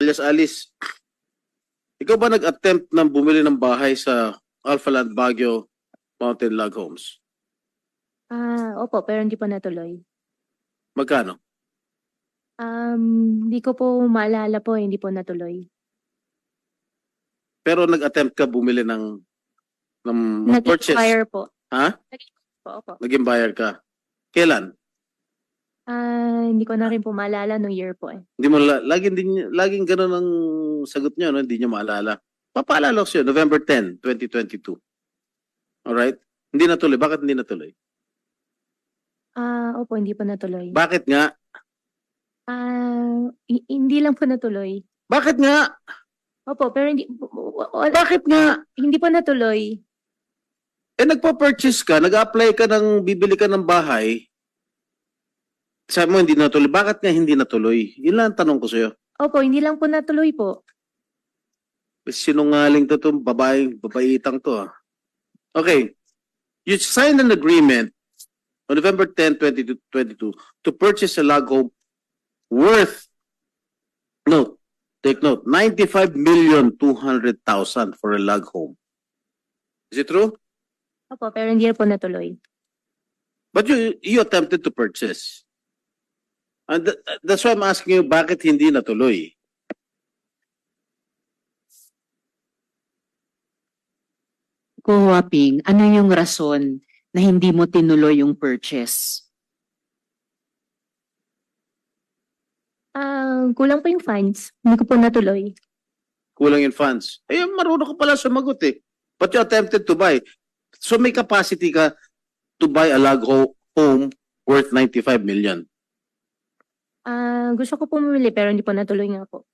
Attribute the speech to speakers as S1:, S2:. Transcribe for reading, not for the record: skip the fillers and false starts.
S1: alias Alice, ikaw ba nag-attempt na bumili ng bahay sa Alpha Land Baguio Mountain Log Homes?
S2: Opo, pero hindi po natuloy.
S1: Magkano?
S2: Hindi ko po maalala po, hindi po natuloy.
S1: Pero nag-attempt ka bumili ng purchase?
S2: Nag-expire po.
S1: Ha?
S2: Opo.
S1: Naging buyer ka? Kailan?
S2: Hindi ko na rin po maalala no year po eh.
S1: Hindi mo laging ganun ang sagot niyo, no? Hindi niyo maalala. Papaalala ko sa'yo, November 10, 2022. Alright? Hindi natuloy. Bakit hindi natuloy?
S2: Opo, hindi po natuloy.
S1: Bakit nga?
S2: Hindi lang po natuloy.
S1: Bakit nga?
S2: Opo, pero hindi
S1: Bakit nga?
S2: hindi po natuloy.
S1: Eh, nagpa-purchase ka, nag-apply ka bibili ka ng bahay. Sabi mo, hindi natuloy. Bakit nga hindi natuloy? Yun lang ang tanong ko sa'yo.
S2: Opo, hindi lang po natuloy po.
S1: Sinungaling to itong babaitang to. Okay. You signed an agreement on November 10, 2022 to purchase a log home worth, take note, 95,200,000 for a log home. Is it true?
S2: Opo, pero hindi po natuloy.
S1: But you attempted to purchase. And that's why I'm asking you, bakit hindi natuloy?
S3: Ko Huaping, ano yung rason na hindi mo tinuloy yung purchase?
S2: Kulang po yung funds. Hindi ko po natuloy.
S1: Kulang yung funds. Eh, marunong ka pala sumagot eh. But you attempted to buy. So may capacity ka to buy a log home worth 95 million.
S2: Gusto ko po mamili pero hindi po natuloy nga po.